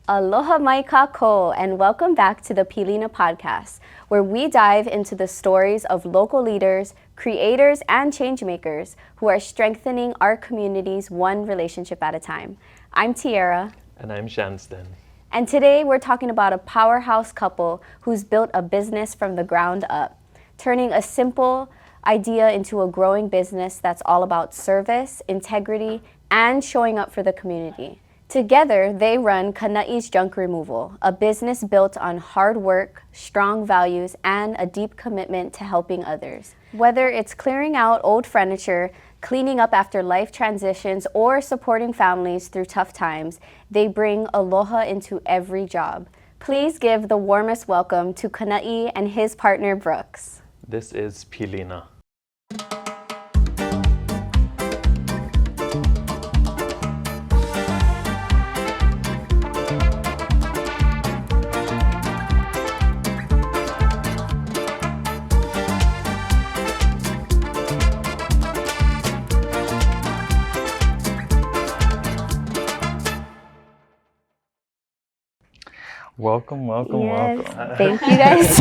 Aloha mai kākou, and welcome back to the Pilina Podcast, where we dive into the stories of local leaders, creators, and changemakers who are strengthening our communities one relationship at a time. I'm Tiara. And I'm Shanston. And today we're talking about a powerhouse couple who's built a business from the ground up, turning a simple idea into a growing business that's all about service, integrity, and showing up for the community. Together, they run Kana'i's Junk Removal, a business built on hard work, strong values, and a deep commitment to helping others. Whether it's clearing out old furniture, cleaning up after life transitions, or supporting families through tough times, they bring aloha into every job. Please give the warmest welcome to Kana'i and his partner, Brooks. This is Pilina. Welcome. Thank you guys.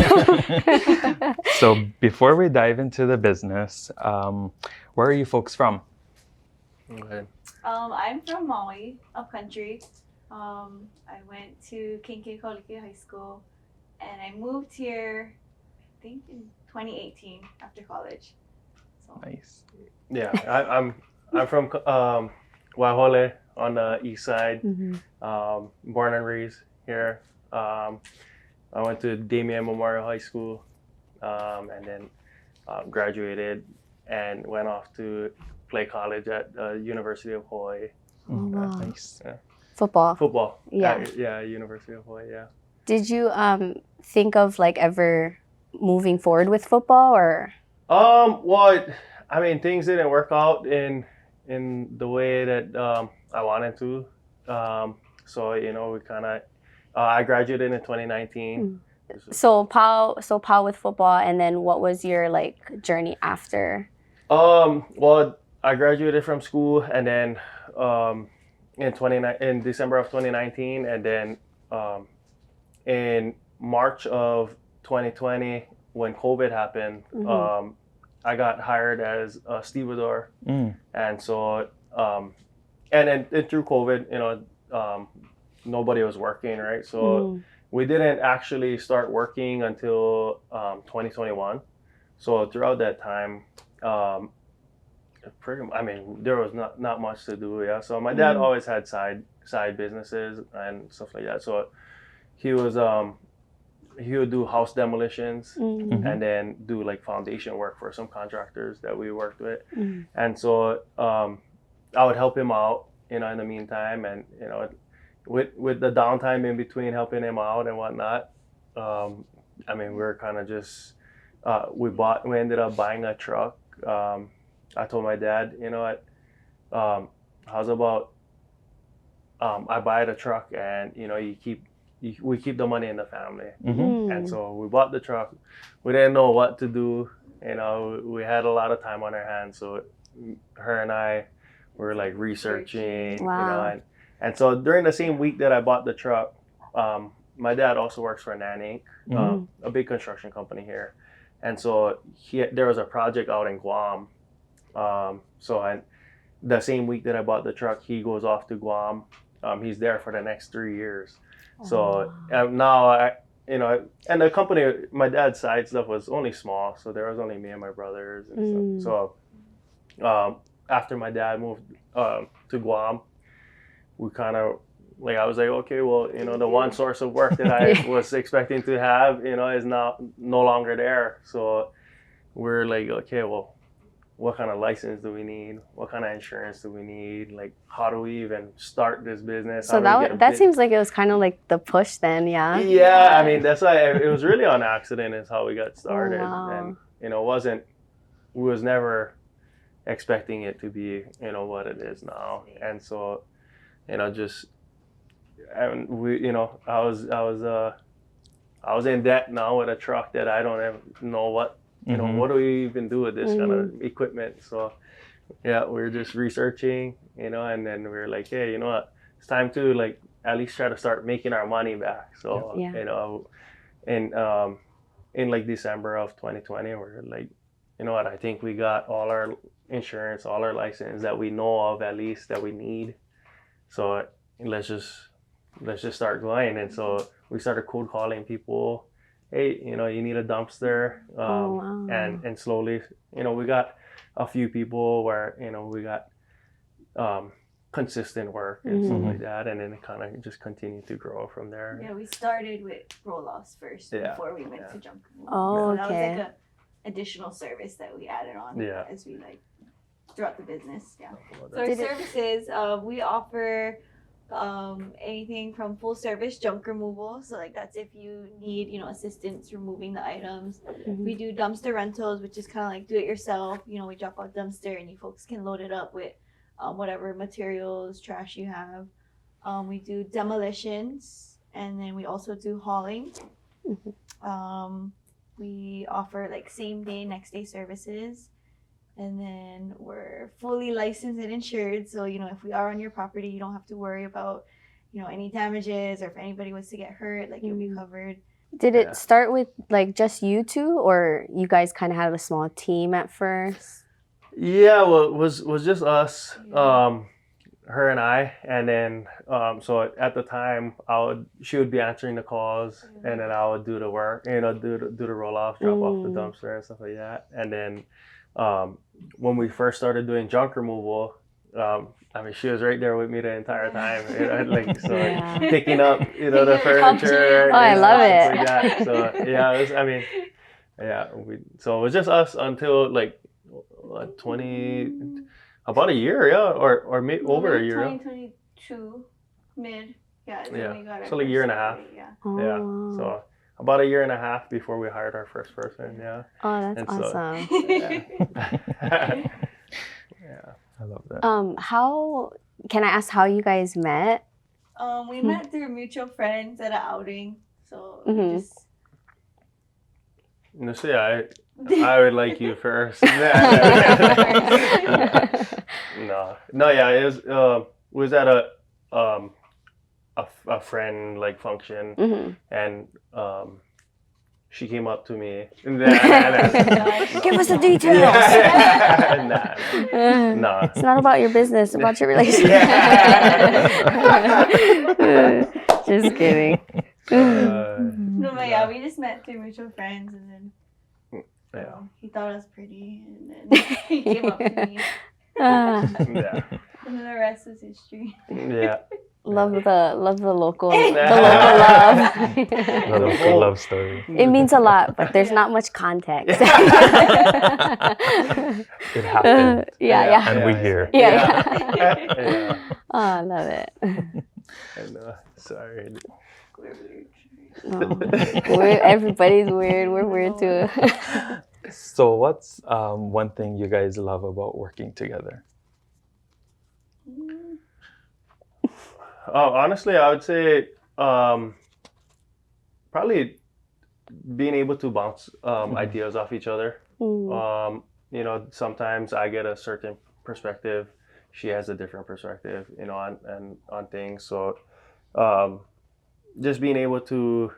So before we dive into the business, where are you folks from? Okay. I'm from Maui, upcountry. I went to Kinkekolike High School, and I moved here, I think in 2018 after college. So. Nice. Yeah, I'm from Waihole on the east side. Born and raised here. I went to Damien Memorial High School, and then graduated and went off to play college at the University of Hawaii. Wow. Nice. Yeah. Football. Yeah. Yeah, University of Hawaii. Yeah. Did you think of ever moving forward with football or? Well, I mean, things didn't work out in the way that I wanted to. So we kind of. I graduated in 2019. So POW with football, and then what was your journey after? Well, I graduated from school, and then in December of 2019, and then in March of 2020, when COVID happened, I got hired as a stevedore, and so and then through COVID, nobody was working, right? So we didn't actually start working until 2021. So throughout that time, there was not much to do. Yeah. So my dad always had side businesses and stuff like that. So he would do house demolitions and then do foundation work for some contractors that we worked with. And so I would help him out, in the meantime, and with the downtime in between helping him out and whatnot, we were kind of just we ended up buying a truck. I told my dad, how's about I buy the truck and we keep the money in the family. And so we bought the truck. We didn't know what to do. We had a lot of time on our hands, so her and I were researching. Wow. And so during the same week that I bought the truck, my dad also works for Nan Inc., a big construction company here. And so there was a project out in Guam. The same week that I bought the truck, he goes off to Guam. He's there for the next 3 years. So now and the company, my dad's side stuff was only small. So there was only me and my brothers and stuff. So after my dad moved to Guam, we kind of I was like, okay, well, the one source of work that I was expecting to have, is now no longer there. So we're like, okay, well, what kind of license do we need? What kind of insurance do we need? How do we even start this business? So that seems like it was kind of the push then, yeah? Yeah, that's why it was really on accident is how we got started. Wow. And, we was never expecting it to be, what it is now. And so, I was in debt now with a truck that I don't even know what what do we even do with this kind of equipment. So yeah, we were just researching, and then we were like, hey, it's time to at least try to start making our money back. So Yeah. you know, in like December of 2020, we're like, you know what, I think we got all our insurance, all our license that we know of, at least, that we need. So let's just start going. And so we started cold calling people. Hey, you know, you need a dumpster. Wow. And slowly, you know, we got a few people where, you know, we got consistent work and stuff like that, and then it kind of just continued to grow from there. Yeah, we started with roll-offs first before we went to junk removal. Oh, so that was okay. like a additional service that we added on as we like throughout the business. Yeah. So our services, we offer anything from full service junk removal. So like that's if you need, you know, assistance removing the items. We do dumpster rentals, which is kind of like do it yourself. You know, we drop out dumpster and you folks can load it up with whatever materials, trash you have. We do demolitions, and then we also do hauling. We offer like same day, next day services. And then we're fully licensed and insured. So, you know, if we are on your property, you don't have to worry about, you know, any damages, or if anybody was to get hurt, like you'll be covered. Did it start with like just you two, or you guys kind of had a small team at first? Yeah, well, it was just us, her and I, and then so at the time she would be answering the calls, and then I would do the work, you know, do the roll off, drop off the dumpster and stuff like that. And then when we first started doing junk removal, I mean, she was right there with me the entire time, you know, like picking up, you know, the furniture. Oh, I love it. Like that. So yeah, so it was just us until like about a year, or over a year. 2022 mid, we got so like a year and a half. Oh. So about a year and a half before we hired our first person. Oh, that's awesome. I love that. How can I ask how you guys met? We met through mutual friends at an outing. So just no, see, I would like you first. No, yeah, it was at a friend like function, and she came up to me. Give us the details. No, it's not about your business, it's about your relationship. Just kidding. No, but yeah, we just met through mutual friends, and then he thought I was pretty, and then he came up to me. And then the rest is history. Love the local love. The local love story. It means a lot, but there's not much context. It happened. And we're here. Oh, I love it. Sorry. Everybody's weird. We're weird too. So what's one thing you guys love about working together? Oh, honestly, I would say probably being able to bounce ideas off each other. You know, sometimes I get a certain perspective, she has a different perspective, you know, on things. So just being able to,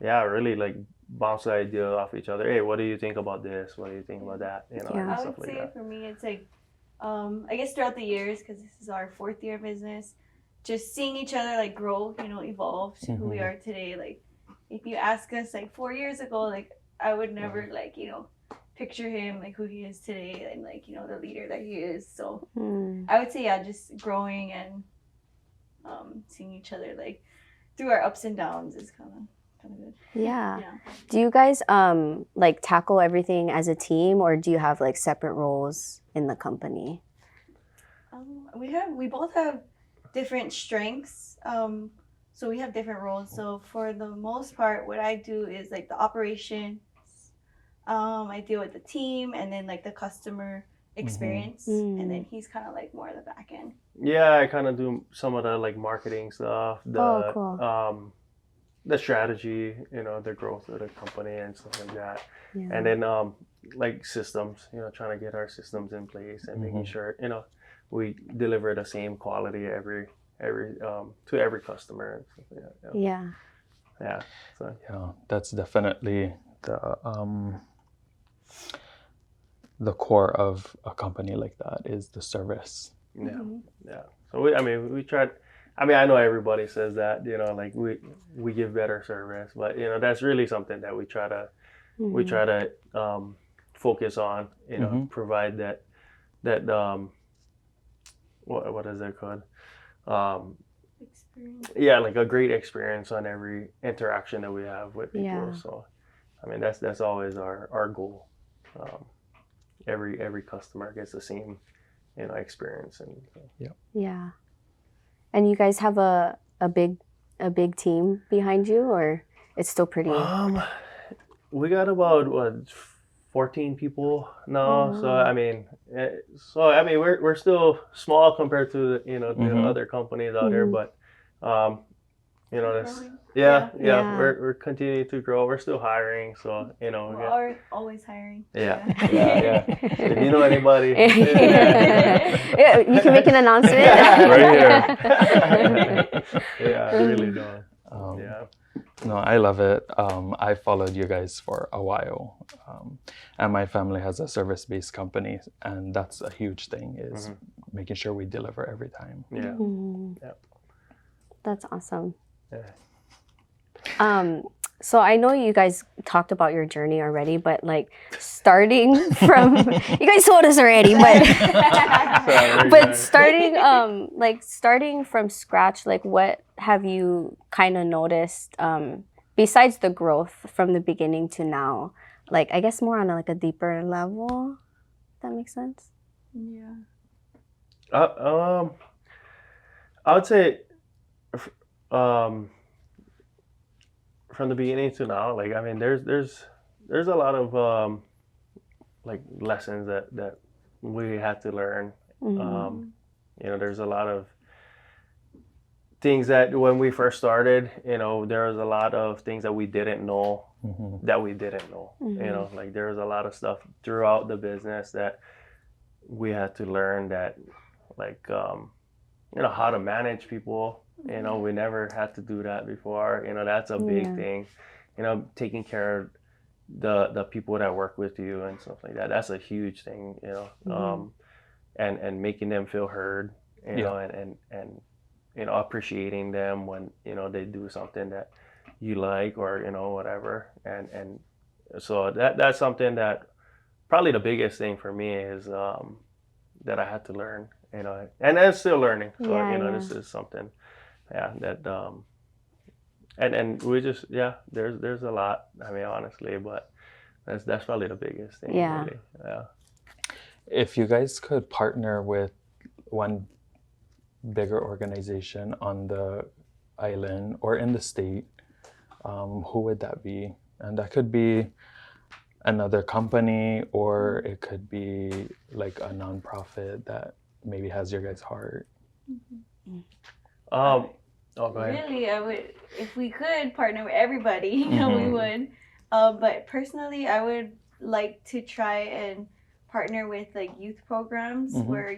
really like bounce the idea off each other. Hey, what do you think about this? What do you think about that? You know, and I stuff would like say that. for me, it's like, I guess throughout the years, because this is our 4th year of business, just seeing each other like grow, you know, evolve to who we are today. Like, if you ask us like 4 years ago, like I would never like, you know, picture him like who he is today, and like, you know, the leader that he is. So I would say just growing and seeing each other like through our ups and downs is kind of good. Yeah. Do you guys like tackle everything as a team, or do you have like separate roles in the company? We both have different strengths. So we have different roles. So for the most part, what I do is like the operations. I deal with the team, and then like the customer experience, and then he's kind of like more of the back end. Yeah, I kind of do some of the like marketing stuff, the strategy, you know, the growth of the company and stuff like that. And then like systems, you know, trying to get our systems in place and making sure, you know, we deliver the same quality every to every customer and stuff like that. Yeah. Yeah. So Yeah, that's definitely the core of a company like that is the service. yeah, Mm-hmm. yeah. So we tried. I mean, I know everybody says that, like we give better service, but that's really something that we try to focus on. Provide that what is it called? Experience. Yeah, like a great experience on every interaction that we have with people. Yeah. So, I mean, that's always our goal. Every customer gets the same, experience, and Yeah. And you guys have a big team behind you, or it's still pretty? we got about 14 people now. Oh, So wow. I mean, we're still small compared to the other companies out there, Mhm. but that's Growing. yeah, Yeah. we're continuing to grow. We're still hiring, so we We got, are always hiring. Yeah. Yeah. So if you know anybody, Yeah, you can make an announcement. Right here. Yeah, I really don't. Um, Yeah. No, I love it. I followed you guys for a while, and my family has a service-based company, and that's a huge thing is making sure we deliver every time. Yeah. Mhm. Yep. That's awesome. Yeah. So I know you guys talked about your journey already, but like starting from, you guys told us already, but but starting from scratch, like what have you kind of noticed besides the growth from the beginning to now? Like I guess more on a deeper level. If that makes sense. Yeah. I would say, from the beginning to now, like I mean, there's a lot of like lessons that we had to learn. Mhm. There's a lot of things that when we first started, there was a lot of things that we didn't know. Mhm. Like there was a lot of stuff throughout the business that we had to learn that, like, how to manage people. We never had to do that before. That's a big Yeah. thing. Taking care of the people that work with you and stuff like that. That's a huge thing. And making them feel heard. And appreciating them when they do something that you like, or whatever. And so that's something that probably the biggest thing for me is that I had to learn. And I'm still learning. So Yeah. this is something, that and we just there's a lot. I mean, honestly, but that's probably the biggest thing. Yeah. Really. Yeah. If you guys could partner with one bigger organization on the island or in the state, who would that be? And that could be another company, or it could be like a nonprofit that maybe has your guys' heart. Oh, go ahead. Really, I would, if we could partner with everybody, we Mhm. would. But personally, I would like to try and partner with like youth programs Mhm. where,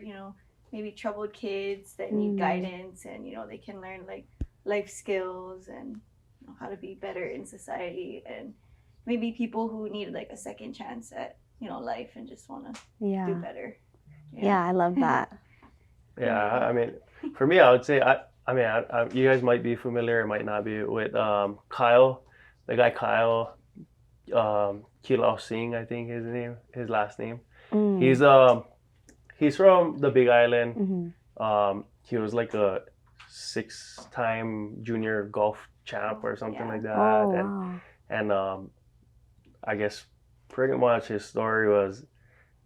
maybe troubled kids that need Mm. guidance, and, they can learn like life skills and how to be better in society, and maybe people who need like a second chance at, life and just want to do Yeah. better. Yeah, I love that. Yeah, I mean, for me, I would say, I you guys might be familiar, might not be, with Kyle, the guy Kyle, Kilao Singh, I think his last name. Mm. He's from the Big Island. Mhm. He was like a 6-time junior golf champ or something like that. Oh, and wow. and I guess pretty much his story was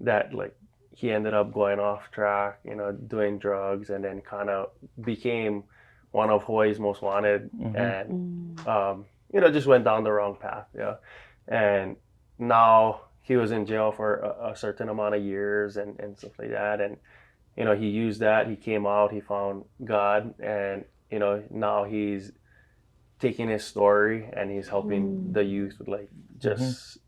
that, like, he ended up going off track, doing drugs, and then kind of became one of Hawaii's most wanted, and Mm. just went down the wrong path. Yeah, and now he was in jail for a certain amount of years and stuff like that, and he used that. He came out, he found God, and now he's taking his story and he's helping the youth with, like, just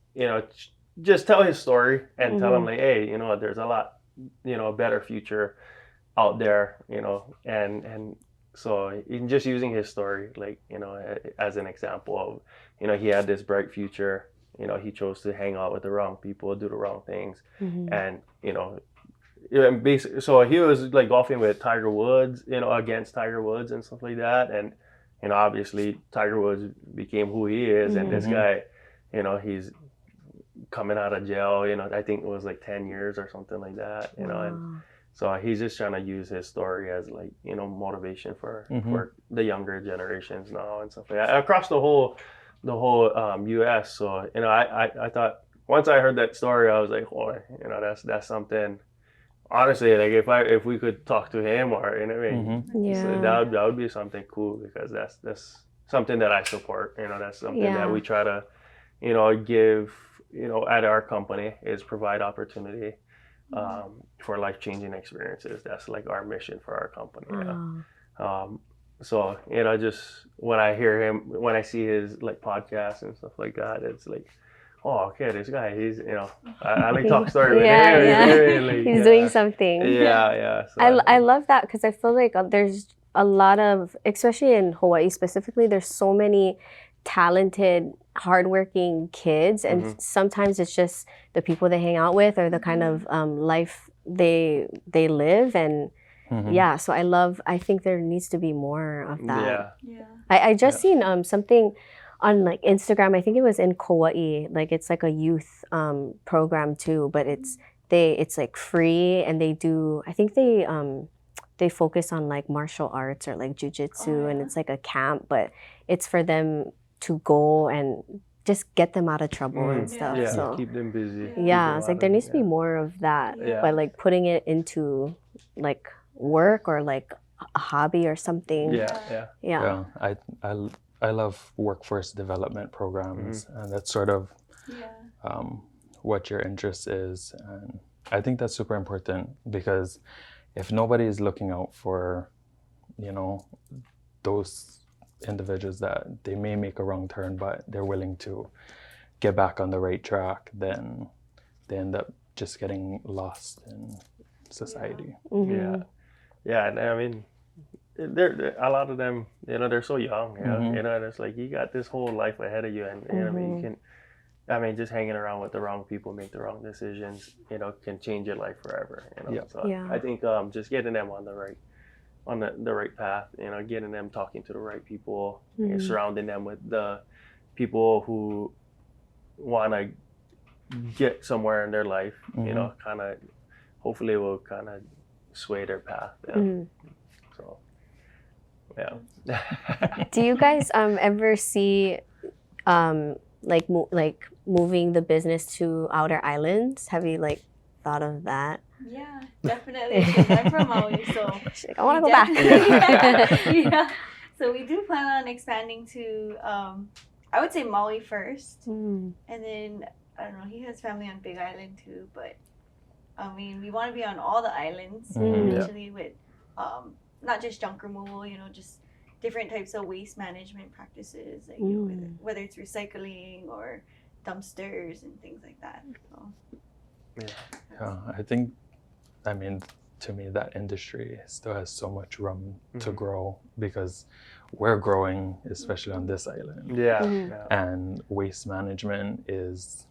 just tell his story and tell them, like, hey, there's a lot, a better future out there, and so just using his story, like, as an example of, he had this bright future, he chose to hang out with the wrong people, do the wrong things. And, and basically, so he was like golfing with Tiger Woods, against Tiger Woods and stuff like that. And, obviously Tiger Woods became who he is. And this guy, he's coming out of jail, I think it was like 10 years or something like that, and so he's just trying to use his story as like, motivation for the younger generations now and stuff like that across the whole US. So, I thought once I heard that story, I was like, oh, that's something. Honestly, like if we could talk to him or, so that would be something cool, because that's something that I support. That's something that we try to, give, at our company, is provide opportunity for life-changing experiences. That's like our mission for our company. So, just when I hear him, when I see his like podcasts and stuff like that, it's like, oh, okay, this guy, he's, I like talk story with him. He's doing something. Yeah. So I love that, because I feel like there's a lot of, especially in Hawaii specifically, there's so many talented, hardworking kids, and sometimes it's just the people they hang out with or the kind of life they live, and so I think there needs to be more of that. I just seen something on like Instagram. I think it was in Kauai, like it's like a youth program too, but it's like free, and they do, I think they focus on like martial arts or like jujitsu, and it's like a camp, but it's for them to go and just get them out of trouble and stuff. So keep them busy. It's like there needs to be more of that, but like putting it into like work or like a hobby or something. I love workforce development programs, and that's sort of what your interest is. And I think that's super important, because if nobody is looking out for, those individuals that they may make a wrong turn, but they're willing to get back on the right track, then they end up just getting lost in society. And I mean, they're a lot of them, they're so young, and it's like you got this whole life ahead of you, and you can, just hanging around with the wrong people, make the wrong decisions, can change your life forever. So I think just getting them on the right path, getting them talking to the right people, surrounding them with the people who want to get somewhere in their life, kind of, hopefully will kind of sway their path. So, do you guys ever see like moving the business to outer islands? Have you like thought of that? Yeah, definitely. 'Cause I'm from Maui, so She's like, I want to go back. So we do plan on expanding to, I would say Maui first, and then I don't know. He has family on Big Island too, but I mean, we want to be on all the islands eventually with, not just junk removal. Just different types of waste management practices, like whether it's recycling or dumpsters and things like that. So. I mean, to me, that industry still has so much room to grow, because we're growing, especially on this island. And waste management is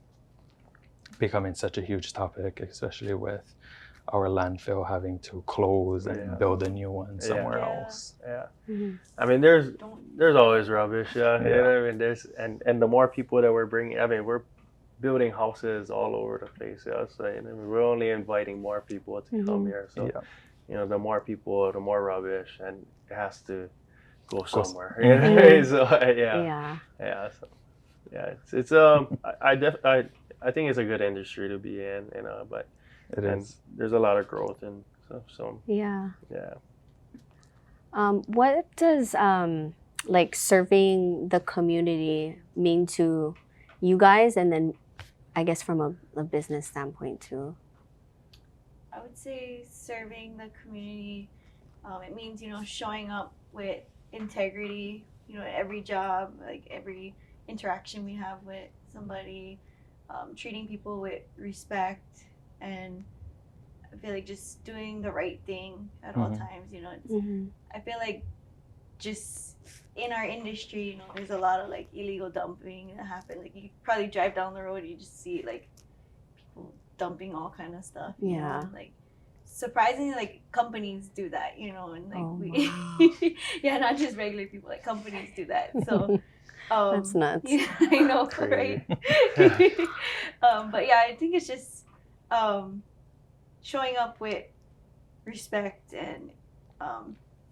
becoming such a huge topic, especially with our landfill having to close and build a new one somewhere else. I mean, there's always rubbish. I mean, and the more people that we're bringing, I mean, we're building houses all over the place. So we're only inviting more people to come here. So, the more people, the more rubbish, and it has to go somewhere. So it's I think it's a good industry to be in, but it is. There's a lot of growth and stuff. So what does like serving the community mean to you guys, and then I guess from a business standpoint too? I would say serving the community, it means, showing up with integrity, every job, like every interaction we have with somebody, treating people with respect, and I feel like just doing the right thing at all times. I feel like just in our industry, you know, there's a lot of like illegal dumping that happen. Like you probably drive down the road, you just see like people dumping all kind of stuff. You know? Yeah. And, like surprisingly, like companies do that, you know, and like Oh, we, wow. yeah, not just regular people. Like companies do that. So That's nuts. yeah, I know, right? But yeah, I think it's just showing up with respect and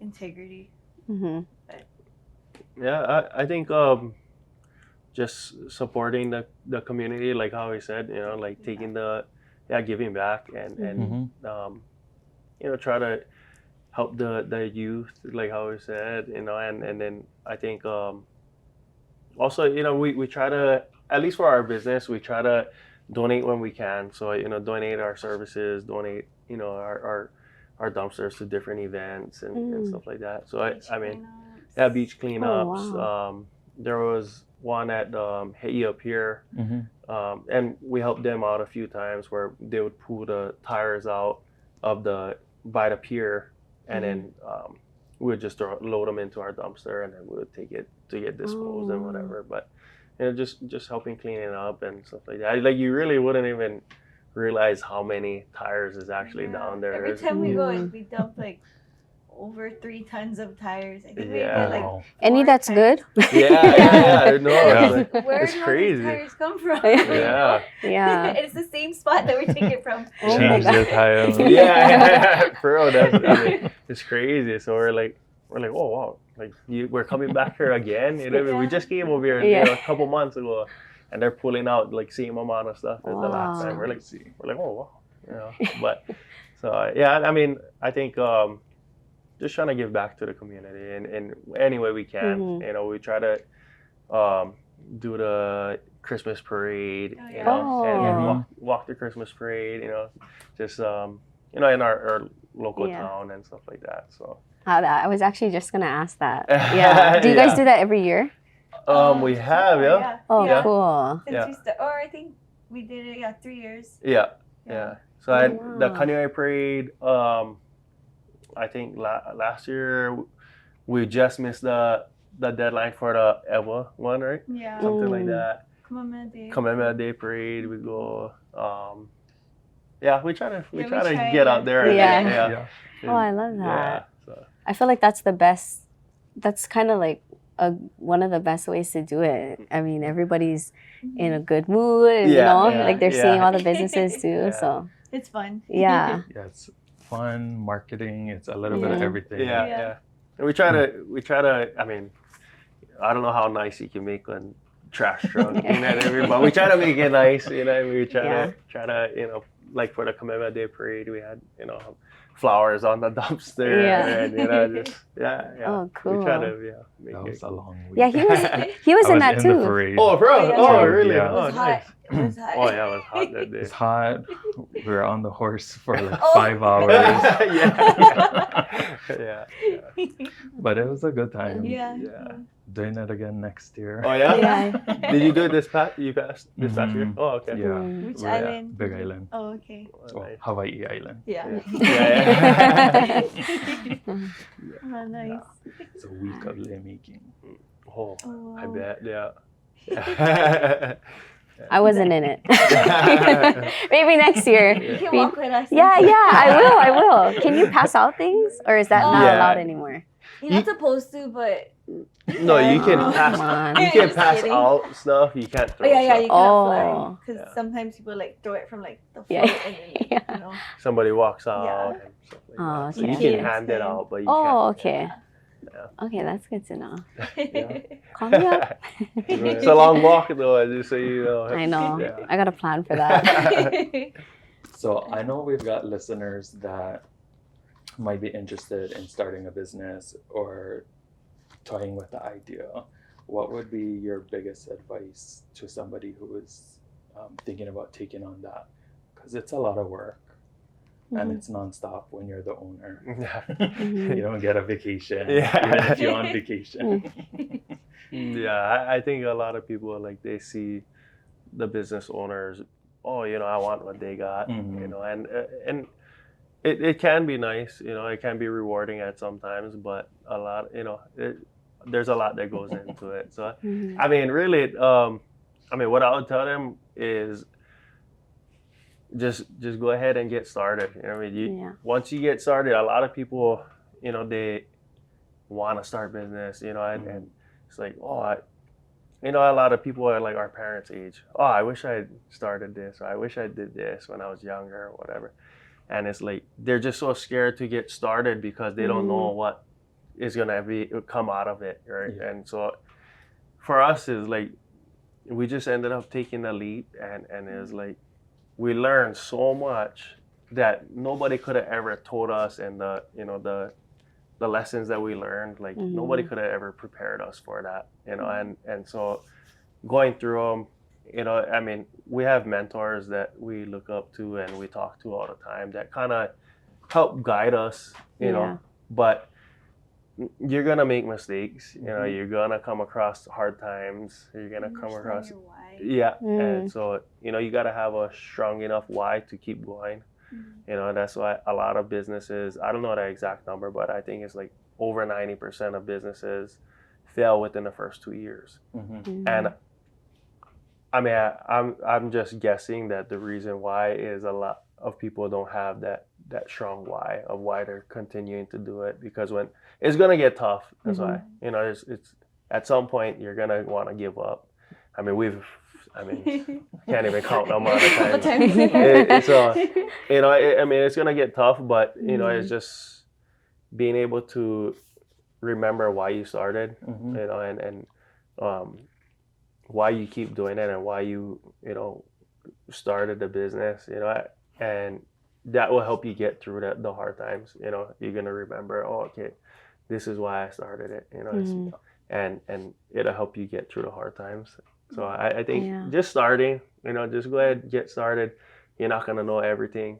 integrity. Mm-hmm. Yeah, I think just supporting the community, like how we said, you know, like taking giving back and you know, try to help the youth, like how we said, you know, and then I think also, you know, we try to, at least for our business, we try to donate when we can. So, you know, donate our services, donate, you know, our dumpsters to different events and stuff like that. So I mean, yeah, beach cleanups. wow. There was one at Heia Pier, and we helped them out a few times where they would pull the tires out of by the pier, and then we would just load them into our dumpster, and then we would take it to get disposed and whatever. But you know, just helping clean it up and stuff like that. Like you really wouldn't even realize how many tires is actually down there. Every time we go, we dump like over 3 tons of tires. I think we get like Any 4 that's tires. good? Yeah. No, Yeah. like, Where it's do crazy. all these tires come from? Yeah. Yeah. It's the same spot that we take it from. Oh my Change God. the tire. Yeah, for real. I mean, it's crazy. So we're like, oh wow, like we're coming back here again. You know, we just came over here you know, a couple months ago, and they're pulling out like same amount of stuff as the last time. We're like, oh wow, you know. But so yeah, I mean, I think just trying to give back to the community in any way we can. You know, we try to do the Christmas parade, you know, and walk the Christmas parade, you know, just you know, in our local town and stuff like that. So I was actually just gonna ask that. Yeah. Do you guys do that every year? We have, yeah. Oh, yeah. cool. Since we or I think we did it 3 years. Yeah. So the wow. Kana'i parade, I think last year we just missed the deadline for the Ewa one, right? Yeah. Something like that. Kamehameha Day parade. We go. Yeah, we try to try, get out there. Yeah. Oh, I love that. Yeah. So. I feel like that's the best. That's kind of like one of the best ways to do it. I mean, everybody's in a good mood, and you know, like they're seeing all the businesses too. So it's fun. Yeah. Yeah, it's fun marketing. It's a little bit of everything. Yeah. And we try to. I mean, I don't know how nice you can make one trash truck, you know, but we try to make it nice, you know. We try to, you know, like for the Kamehameha Day parade, we had, you know, flowers on the dumpster, and you know, just Oh, cool. We try to make That was a long week. Yeah, he was in that the too. parade. Oh, bro! Oh, really? Yeah. Oh, It was nice. hot. It was hot. Oh, yeah, it was hot that day. It's hot. We were on the horse for like Oh. 5 hours. yeah. But it was a good time. Yeah. Doing it again next year. Oh, yeah? Yeah. Did you do it this past year? Oh, okay. Yeah. Which We're at island? Big Island. Oh, okay. Oh, Hawaii Island. Yeah. Yeah. Oh, nice. It's a week of lei making. Oh, Oh, I wow. bet, yeah. I wasn't in it. Maybe next year. You can walk with us. Yeah, I will. Can you pass out things, or is that not Yeah. allowed anymore? You're not supposed to, but. No, you can Oh, pass. come on. You can Just pass kidding. out stuff. You can't Oh, throw yeah, you stuff. Oh. cannot fly. Because Yeah. sometimes people like throw it from like the float Yeah. and then, you know. Somebody walks out Yeah. and stuff like Oh, that. So okay. you can hand it out, but you Oh, can't. okay. Yeah. Okay, that's good to know. Yeah. Call me up. It's a long walk though, just so you know. I know. Yeah. I got a plan for that. So I know we've got listeners that might be interested in starting a business or toying with the idea. What would be your biggest advice to somebody who is thinking about taking on that? Because it's a lot of work and it's nonstop when you're the owner. Yeah. You don't get a vacation, Yeah. even if you're on vacation. Yeah, I think a lot of people like they see the business owners. Oh, you know, I want what they got. Mhm. You know, and it can be nice, it can be rewarding at sometimes, but a lot, there's a lot that goes into it. So, Mhm. I mean, really, what I would tell them is just go ahead and get started. Yeah. Once you get started, a lot of people, they want to start business, and it's like, a lot of people are like our parents' age. Oh, I wish I had started this, or I wish I did this when I was younger, or whatever. And it's like they're just so scared to get started because they don't know what is gonna come out of it, right? Yeah. And so for us, is like we just ended up taking the leap, and it was like we learned so much that nobody could have ever told us, and the lessons that we learned, like nobody could have ever prepared us for that, and so going through them, we have mentors that we look up to and we talk to all the time that kind of help guide us, but you're gonna make mistakes, you're gonna come across hard times, you're gonna come across your why. and so you got to have a strong enough why to keep going. That's why a lot of businesses, I don't know the exact number, but I think it's like over 90% of businesses fail within the first 2 years. And I'm just guessing that the reason why is a lot of people don't have that strong why of why they're continuing to do it, because when it's gonna get tough, that's why it's at some point you're gonna want to give up. Can't even count the amount of times. It's gonna get tough, but it's just being able to remember why you started, and why you keep doing it, and why you started the business, and that will help you get through the hard times. You're gonna remember, okay, this is why I started it, and it'll help you get through the hard times. So I think just starting, just go ahead and get started. You're not gonna know everything,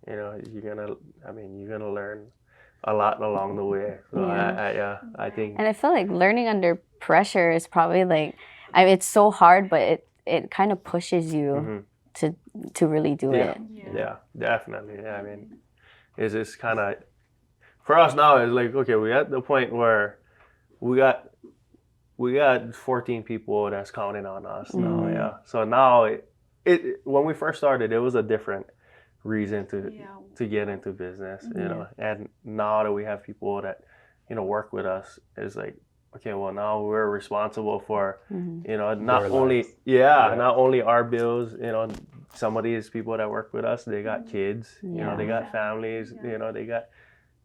you're gonna learn a lot along the way. So I think. And I feel like learning under pressure is probably like, it's so hard, but it kind of pushes you to really do it. Yeah, definitely. It's just kind of, for us now, it's like, okay, we're at the point where we got 14 people that's counting on us now. Yeah. So now it when we first started, it was a different reason to get into business, and now that we have people that work with us, it's like, okay, well, now we're responsible for not only our bills. Some of these people that work with us, they got kids, they got families, they got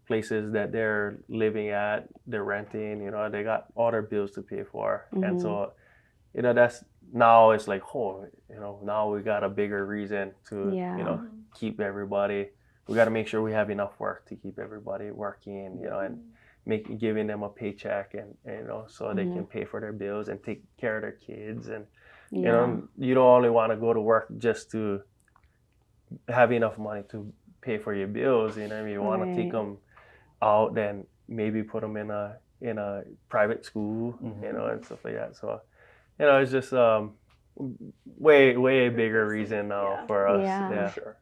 places that they're living at, they're renting, they got all their bills to pay for. And so, that's, now it's like, now we got a bigger reason to, keep everybody. We got to make sure we have enough work to keep everybody working, and giving them a paycheck, and so they can pay for their bills and take care of their kids. And you don't only want to go to work just to have enough money to pay for your bills. You want to take them out and maybe put them in a private school, and stuff like that. So it's just way bigger reason now for us. Yeah. Sure.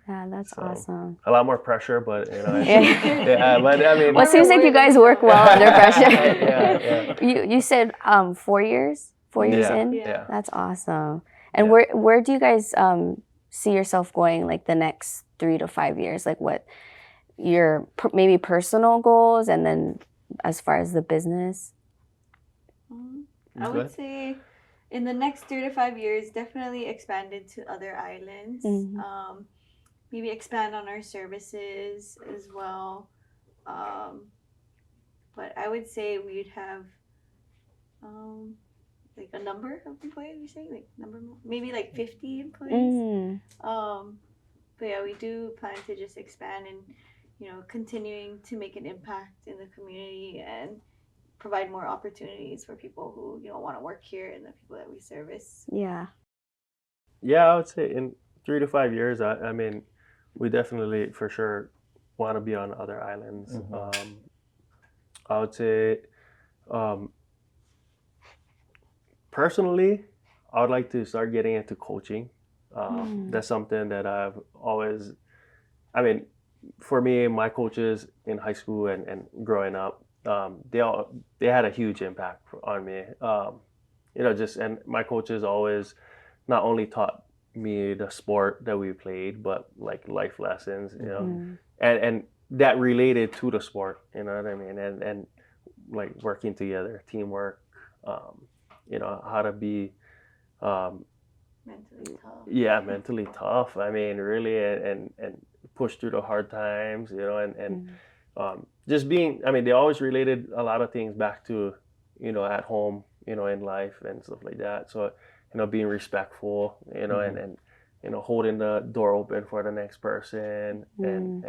Yeah, that's awesome. A lot more pressure, but but well, it seems like you guys work well under pressure. You said 4 years? 4 years in? Yeah. That's awesome. And where do you guys see yourself going, like the next 3 to 5 years? Like what your maybe personal goals, and then as far as the business? I would say in the next 3 to 5 years, definitely expand into other islands. Maybe expand on our services as well. But I would say we'd have like a number of employees. We say like maybe like 50 employees. But yeah, we do plan to just expand and continuing to make an impact in the community and provide more opportunities for people who want to work here and the people that we service. Yeah, I would say in 3 to 5 years, we definitely for sure want to be on other islands. I would say personally, I would like to start getting into coaching. That's something that I've always, for me, my coaches in high school and growing up, they had a huge impact on me. And my coaches always not only taught me the sport that we played, but like life lessons, and that related to the sport, you know what I mean? And like working together, teamwork, how to be, Mentally tough. yeah, mentally tough. I mean, really, and push through the hard times, and just being. I mean, they always related a lot of things back to, at home, in life and stuff like that. So, being respectful, and holding the door open for the next person, and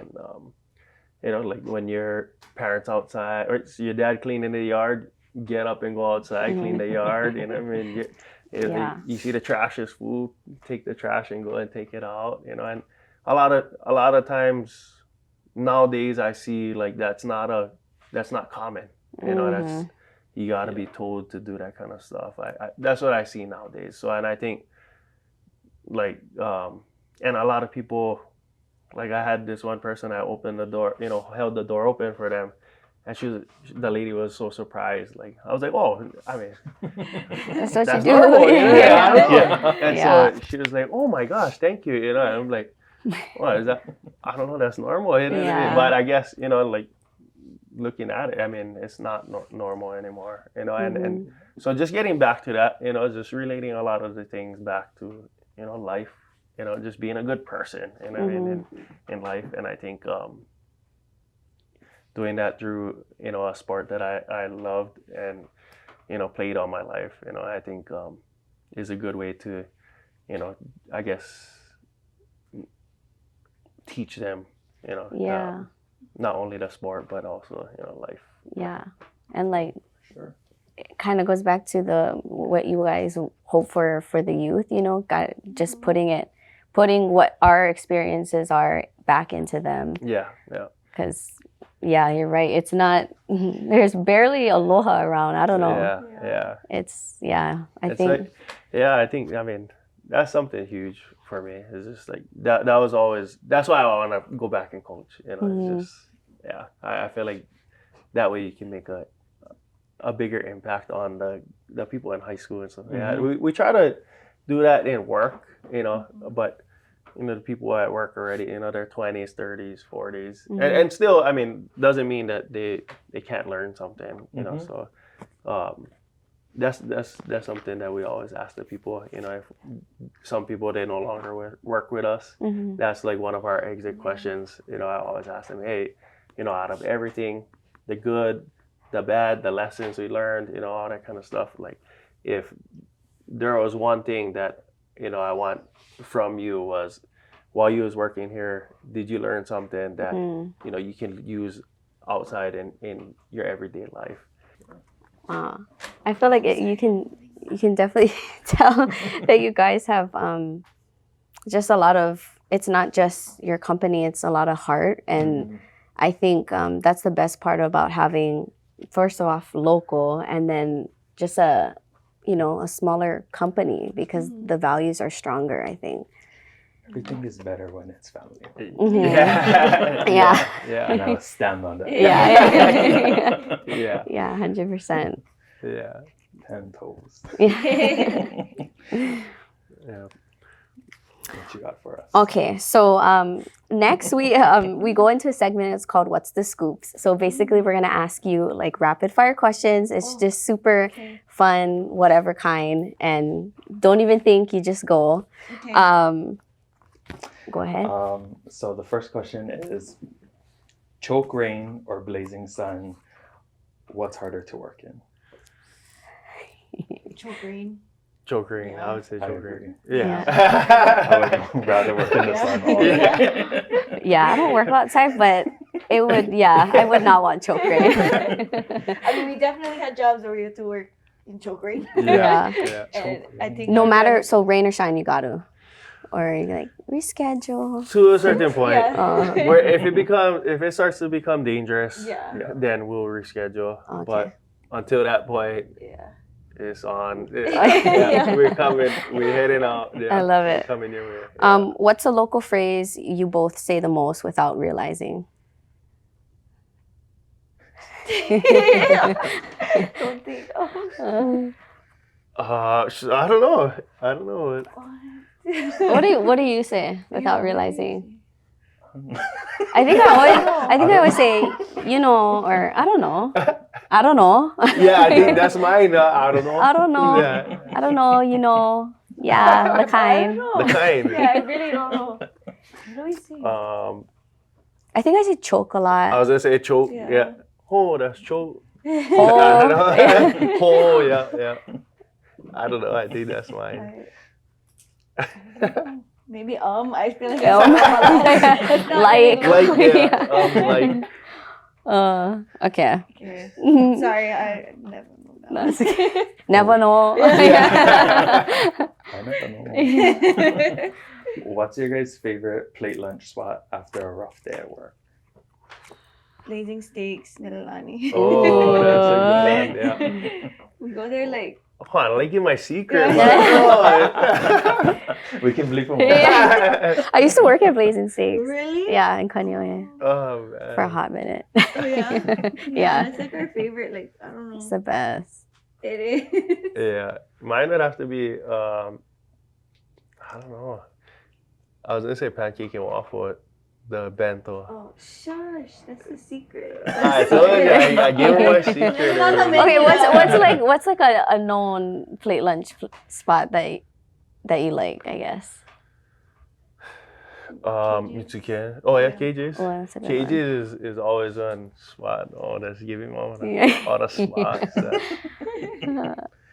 like when your parents outside or it's your dad cleaning the yard, get up and go outside, clean the yard. You know what I mean? You see the trash is full, take the trash and go and take it out. And a lot of times nowadays I see like that's not common. That's you got to be told to do that kind of stuff. I that's what I see nowadays. So and I think like and a lot of people, like I had this one person, I opened the door, held the door open for them. And the lady was so surprised. Like I was like, oh, I mean, That's what that's you do. normal, Yeah. And Yeah. so she was like, oh my gosh, thank you, And I'm like, what is that? I don't know, that's normal, Yeah. But I guess like looking at it, I mean, it's not normal anymore, And so just getting back to that, just relating a lot of the things back to life, just being a good person, in life, and I think. Doing that through a sport that I loved and played all my life, I think is a good way to I guess teach them not only the sport but also life. Yeah. And like Sure. it kind of goes back to what you guys hope for the youth, just putting what our experiences are back into them. Yeah. Because yeah, you're right. It's not. There's barely Aloha around. I don't know. Yeah. I think. I mean, that's something huge for me. It's just like that was always. That's why I want to go back and coach. It's just I feel like that way you can make a bigger impact on the people in high school and stuff. Yeah, we try to do that in work, but. The people at work already, their 20s, 30s, 40s, and still, I mean, doesn't mean that they can't learn something, So that's something that we always ask the people. If some people they no longer work with us, that's like one of our exit questions. I always ask them, hey, out of everything, the good, the bad, the lessons we learned, all that kind of stuff. Like, if there was one thing that I want from you was while you was working here, did you learn something that you can use outside in your everyday life? I feel like you can definitely tell that you guys have just a lot of. It's not just your company; it's a lot of heart, and I think that's the best part about having, first off, local, and then just a smaller company, because the values are stronger, I think. Everything is better when it's family. Yeah. And I'll stand on that. Yeah. Yeah, 100%. Yeah. 10 toes. Yeah. What you got for us? Okay, so next we go into a segment. It's called "What's the Scoops?" So basically, we're gonna ask you like rapid fire questions. It's just super fun, whatever kind, and don't even think. You just go. Okay. Go ahead. So the first question is: choke rain or blazing sun? What's harder to work in? Choke rain. Choke rain. Yeah. I would say I choke agree. rain. I would rather work in the sun all day. Yeah, I don't work outside, but it would. Yeah, I would not want choke rain. I mean, we definitely had jobs where we had to work in choke rain. Yeah. And I think No matter, so rain or shine, you got to, or you like reschedule. To a certain point, Yeah. where if it starts to become dangerous, Yeah. then we'll reschedule. Okay. But until that point, Yeah. is on. Yeah. We're coming. We're heading out. Yeah, I love we're it. coming your way. Yeah. What's a local phrase you both say the most without realizing? Don't think. Oh. I don't know. I don't know. What do you say without realizing? I think I always say, you know, or I don't know. I don't know. Yeah, I think that's mine. I don't know. I don't know. Yeah. I don't know, you know. Yeah, the I kind. don't know. The kind. Yeah, I really don't know. What do we say? I think I say choke a lot. I was gonna say choke. Yeah. Yeah. Oh, that's choke. Oh. Oh, yeah. I don't know. I think that's mine. Maybe I feel like Like, Like, yeah. okay. Okay. Sorry, I never know that. That's okay. Never know. I never know. What's your guys' favorite plate lunch spot after a rough day at work? Blazing Steaks, Nililani. Oh, that's a good one. Yeah. We go there like. Oh, I like my secret. We can bleep them. Yeah. I used to work at Blazing Steaks. Really? Yeah, in Kana'i Oh, man. for a hot minute. Oh, yeah? Yeah. It's like our favorite. Like, I don't know. It's the best. It is. Yeah. Mine would have to be, I don't know. I was going to say pancake and waffle. The bento. Oh, shush. That's the secret. I told you, I gave her my secret. It's on the already. menu. Okay, what's like a known plate lunch spot that you like, I guess. Mitsuken. Oh yeah, KJ's. Well, that's a good one. KJ's is always on spot. Oh, that's giving mama Yeah. all the spots.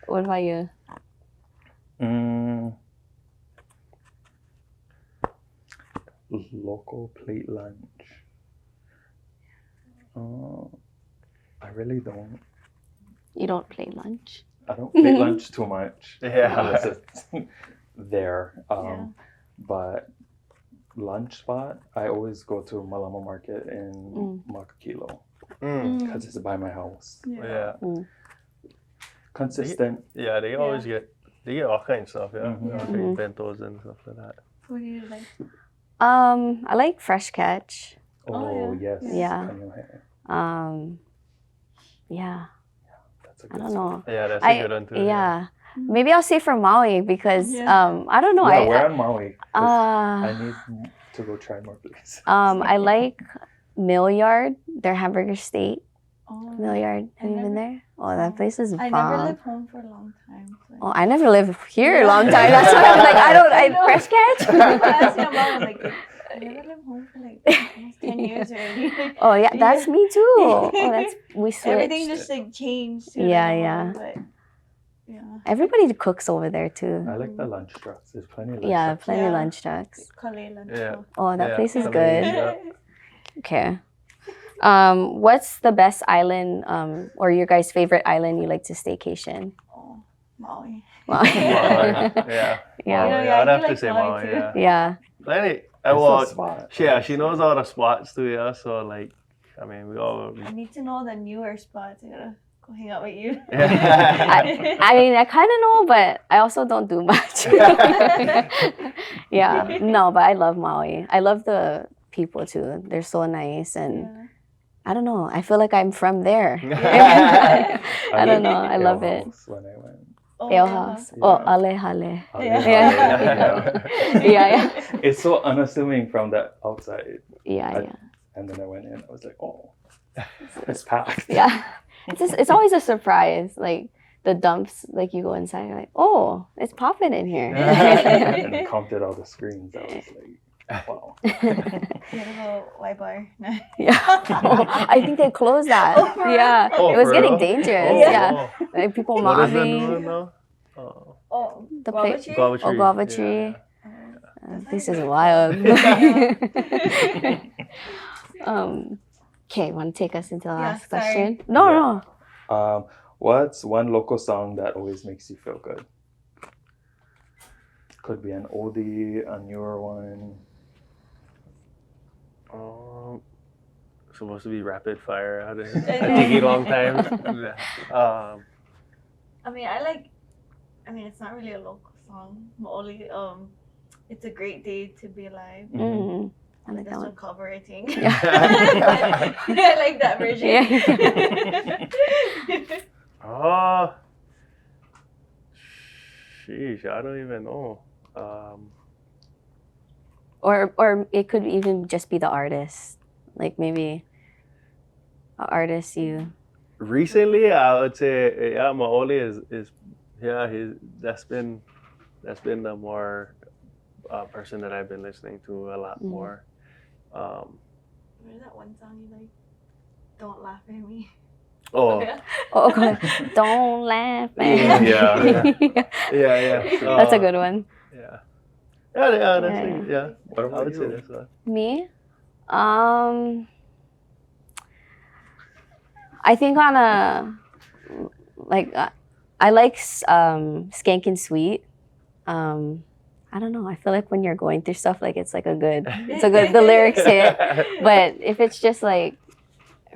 What about you? Local plate lunch. I really don't. You don't play lunch? I don't plate lunch too much. Yeah. Unless it's there. Yeah. But lunch spot, I always go to Malama Market in Makakilo because it's by my house. Yeah. Consistent. Yeah, they always get all kinds of stuff. Yeah, Mhm. all kinds of bentos and stuff like that. What do you like? I like fresh catch. Oh, yes. Yeah. Kanohe. Yeah. That's a I good don't know. Yeah, that's a good one too. Yeah. Maybe I'll say for Maui because Yeah. I don't know. Yeah, we're on Maui. 'Cause I I need to go try more places. I like Mill Yard, their hamburger steak. Oh, Mill Yard. Have you been there? Oh, that place is I bomb. never lived home for a long time. So. Oh, I never lived here a long time. That's why I'm like, I fresh catch. I asked my mom, like, I never lived home for like almost 10 years already. Oh yeah, that's me too. Oh, we switched. Everything just like changed. To Yeah, normal, yeah. But, yeah. Everybody cooks over there too. I like the lunch trucks. There's plenty of lunch Yeah, trucks. plenty of Yeah. lunch trucks. Kale lunch. Yeah. Oh, that Yeah, place is Kale, good. yeah. Okay. What's the best island or your guys' favorite island you like to staycation? Oh, Maui. Maui, yeah. Yeah. Maui, Yeah, I'd I have do to like say Maui Maui. too. Yeah. Yeah. Well, It's a spot. yeah, she knows all the spots too. Yeah, so like, I mean, we all. I need to know the newer spots. I gotta go hang out with you. I mean, I kind of know, but I also don't do much. Yeah. No, but I love Maui. I love the people too. They're so nice and Yeah. I don't know. I feel like I'm from there. I don't know. I love it. When I went. Oh, Ale yeah. house. Oh, Aloha. Yeah. Yeah. It's so unassuming from the outside. Yeah. And then I went in. I was like, oh, it's packed. Yeah. It's always a surprise. Like the dumps, like you go inside, you're like, oh, it's popping in here. And I counted all the screens. I was like, wow. You gotta go Y bar. Yeah. I think they closed that. Oh, for real? Yeah. Oh, It was for getting real? dangerous. Oh, Yeah. Like people What is the new mobbing. one now? Oh, Oh, The guava plate- tree? guava tree. Oh, guava Yeah. tree. That's This nice. is wild. Yeah. Okay, want to take us into the Yeah, last sorry. question? No. What's one local song that always makes you feel good? Could be an oldie, a newer one. Supposed to be rapid fire. Taking a long time. I mean, it's not really a local song. Only it's a great day to be alive. Mm-hmm. I like that That's one. one cover, I think. Yeah. I like that version. Oh, sheesh, I don't even know. Or it could even just be the artist. Like maybe an artist you. Recently, I would say, yeah, Maoli is that's been the more person that I've been listening to a lot more. Where's that one song you like? Don't laugh at me. Oh, Oh, okay. Don't laugh. Yeah. Yeah. yeah. That's a good one. Yeah. Yeah, that's Yeah. it. Yeah. What I about would say you? that's one. Me? I think on a like I like Skankin' Sweet. I don't know. I feel like when you're going through stuff, like it's the lyrics hit. But if it's just like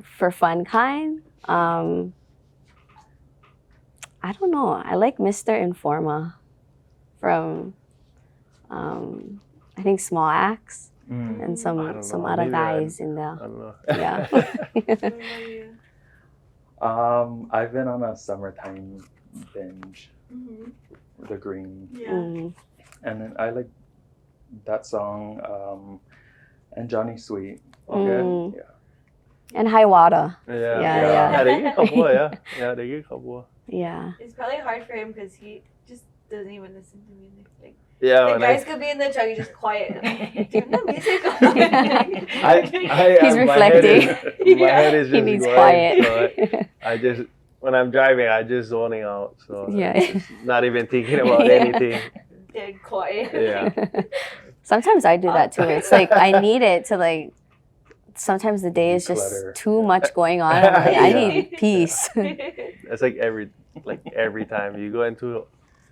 for fun kind, I don't know. I like Mr. Informa from I think Small Axe Mm. and I some don't know. other Maybe guys in I there. don't know. Yeah. What about you? I've been on a summertime binge, Mm-hmm. The Green, Yeah. Mhm. and then I like that song, and Johnny Sweet. Okay. Mm. Yeah. And High Water. Yeah. Yeah. they get couple, yeah. Yeah, they get couple. Yeah. It's probably hard for him because he just doesn't even listen to music. Like, Yeah, the when guys could be in the truck, you're just quiet. Turn the music on. He's reflecting. My head is just He needs going, quiet. So I just when I'm driving, I just zoning out. So Yeah. just not even thinking about anything. Dead quiet. Yeah. Sometimes I do that too. It's like I need it to like. Sometimes the day is just Declutter. too much going on. I'm like, I Yeah. need peace. It's like every time you go into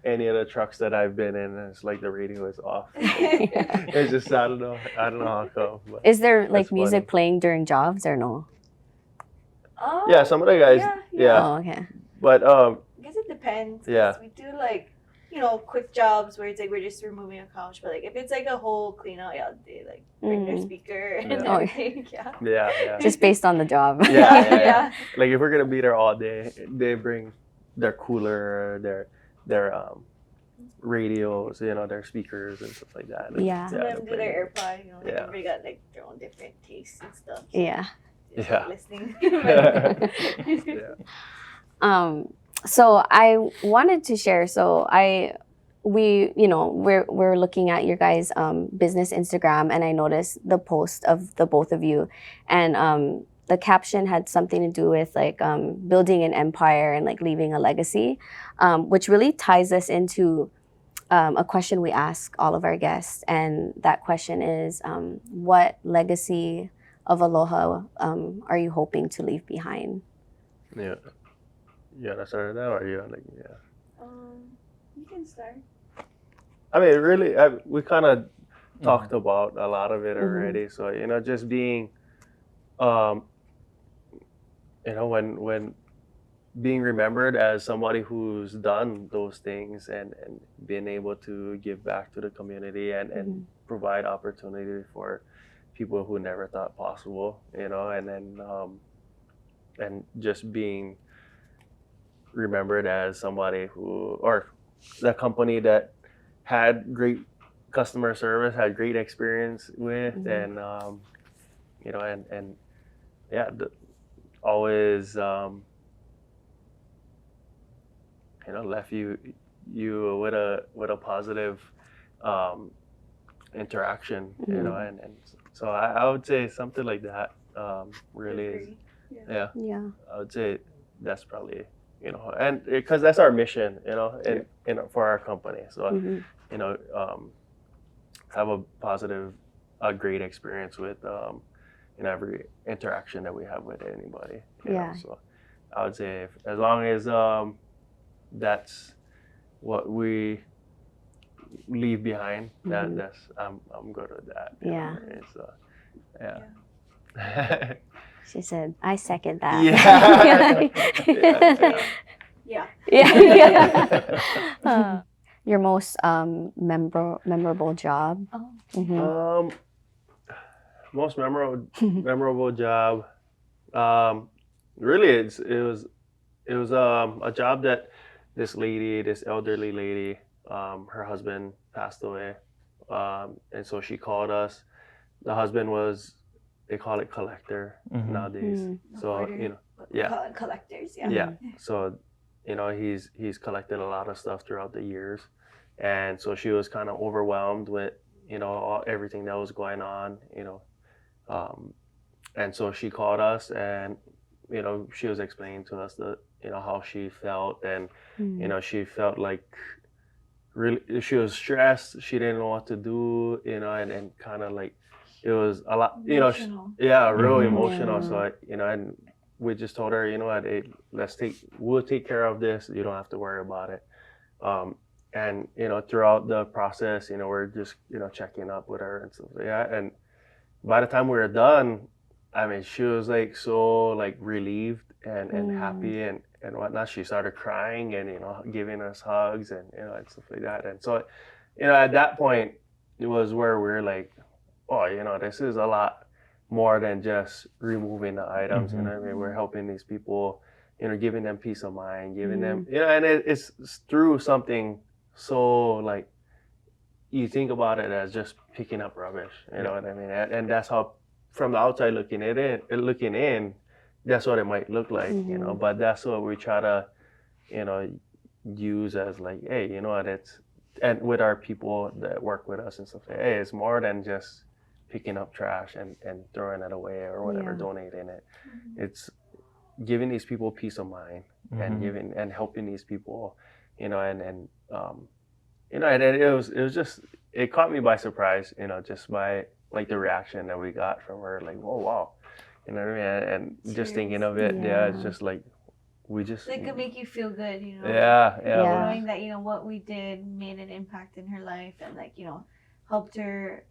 any of the trucks that I've been in, it's like the radio is off. It's just I don't know how come. But Is there like That's music funny. playing during jobs or no? Oh, yeah, some of the guys, yeah. Oh, okay. But I guess it depends. 'Cause Yeah. we do like, quick jobs where it's like we're just removing a couch. But like if it's like a whole clean out, yeah, they like bring their Mhm. speaker and Yeah. Oh, everything. Yeah. yeah. Just based on the job. Yeah. Like if we're gonna be there all day, they bring their cooler, their radios, their speakers and stuff like that. And, Yeah. Some of them they'll do their play AirPod. Yeah. Everybody got like their own different tastes and stuff. So Yeah. just, Yeah. listening. it. Yeah. So I wanted to share. So we're looking at your guys' business Instagram, and I noticed the post of the both of you, and the caption had something to do with like building an empire and like leaving a legacy, which really ties us into a question we ask all of our guests, and that question is, what legacy of Aloha are you hoping to leave behind? Yeah. You wanna start that or you wanna You can start. I mean really we kinda talked about a lot of it already. So, just being when being remembered as somebody who's done those things and being able to give back to the community and provide opportunity for people who never thought possible, and then and just being remembered as somebody or the company that had great customer service, had great experience with, and and yeah, always left you with a positive interaction, and so I would say something like that really is, Yeah. Yeah. I would say that's probably and because that's our mission, for our company. So have a positive, a great experience with every interaction that we have with anybody. you know. Yeah. So I would say as long as that's what we leave behind, that's I'm good with that. Yeah. It's, yeah. She said, I second that. Yeah. Yeah. Yeah. Yeah. Your most memorable job? Oh. Mhm. Most memorable job. Really, it was a job that this elderly lady, her husband passed away, and so she called us. The husband was, they call it collector Mhm. nowadays. Mm. So Hoarder. We yeah. call it collectors. Yeah. Yeah. So, he's collected a lot of stuff throughout the years, and so she was kind of overwhelmed with, everything that was going on, and so she called us, and she was explaining to us how she felt, and Mm. she felt like really she was stressed. She didn't know what to do, and kind of like it was a lot, Emotional. yeah, real Mhm. emotional. Yeah. So and we just told her, what, hey, we'll take care of this. You don't have to worry about it. And throughout the process, we're just checking up with her and stuff. Yeah, and by the time we were done, I mean, she was like so like relieved and happy and whatnot. She started crying and giving us hugs and and stuff like that. And so at that point, it was where we're like, oh, this is a lot more than just removing the items. Mhm. I mean, we're helping these people, giving them peace of mind, giving them, and it's through something so like you think about it as just picking up rubbish. You know what I mean? And that's how, from the outside looking in, that's what it might look like. Mhm. But that's what we try to, use as like, hey, you know what? And with our people that work with us and stuff, hey, it's more than just picking up trash and throwing it away or whatever, Yeah. donating it. It's giving these people peace of mind and giving and helping these people, and it was just, it caught me by surprise, just by like the reaction that we got from her, like, oh wow, what I mean, and just thinking of it, it's Yeah. just like we just, It could make you feel good, yeah, Yeah. knowing that what we did made an impact in her life and like helped her,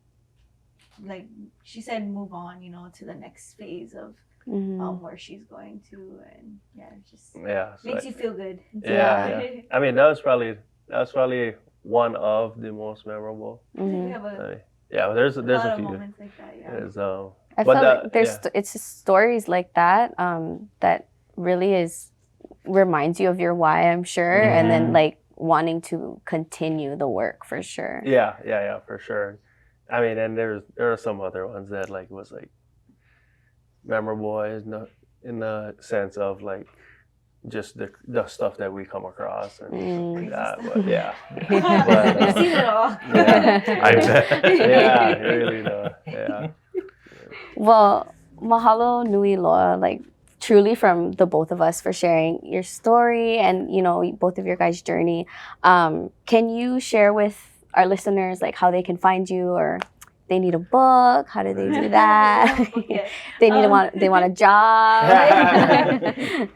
like she said, move on to the next phase of Mhm. where she's going to, and it just yeah, so makes you feel good. yeah. I mean, that was probably one of the most memorable. I think we Mhm. have a Yeah, there's lot a of few. moments like that. Yeah. There's, I but feel like there's yeah. it's just stories like that that really reminds you of your why, I'm sure, and then Mhm. like wanting to continue the work for sure. Yeah, for sure. I mean, and there are some other ones that like was like memorable in the sense of like just the stuff that we come across and stuff like that. But yeah, We've seen it all. Yeah. I bet. yeah, really though. Yeah. Well, mahalo nui loa, like truly from the both of us for sharing your story and both of your guys' journey. Can you share with our listeners like how they can find you, or they need a book? How do they do that? Yeah. They want a job.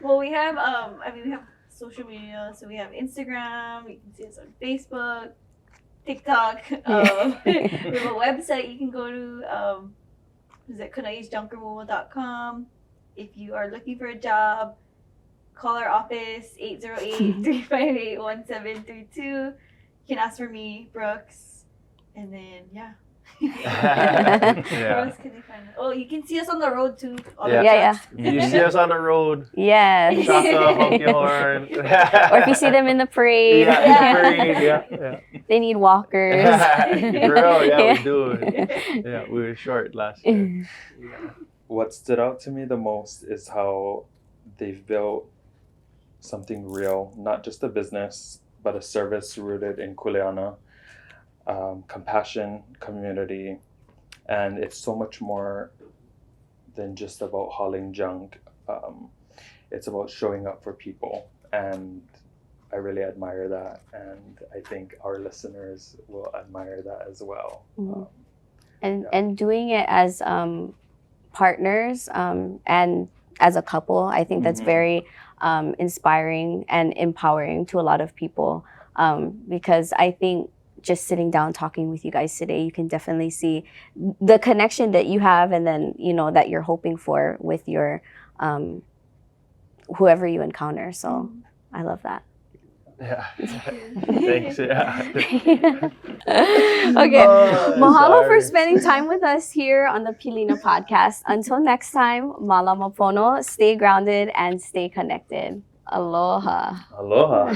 Well, we have we have social media. So we have Instagram. You can see us on Facebook, TikTok. We have a website you can go to. Is it kana'i'sjunkermomo.com. If you are looking for a job, call our office 808-358-1732. You can ask for me, Brooks, and then Where else can they find us? Oh, you can see us on the road too. Yeah. You see us on the road. Yes. Shaka, honky horn. Or if you see them in the parade. Yeah. They need walkers. Girl, yeah, we do. Yeah, we were short last year. Yeah. What stood out to me the most is how they've built something real, not just a business, but a service rooted in kuleana, compassion, community, and it's so much more than just about hauling junk. It's about showing up for people, and I really admire that, and I think our listeners will admire that as well. And doing it as partners and as a couple, I think that's very inspiring and empowering to a lot of people, because I think just sitting down talking with you guys today, you can definitely see the connection that you have, and then that you're hoping for with your whoever you encounter. So I love that. Yeah. Thanks. Yeah. Okay. Mahalo for Sorry. spending time with us here on the Pilina Podcast. Until next time, malama pono, stay grounded and stay connected. Aloha. Aloha.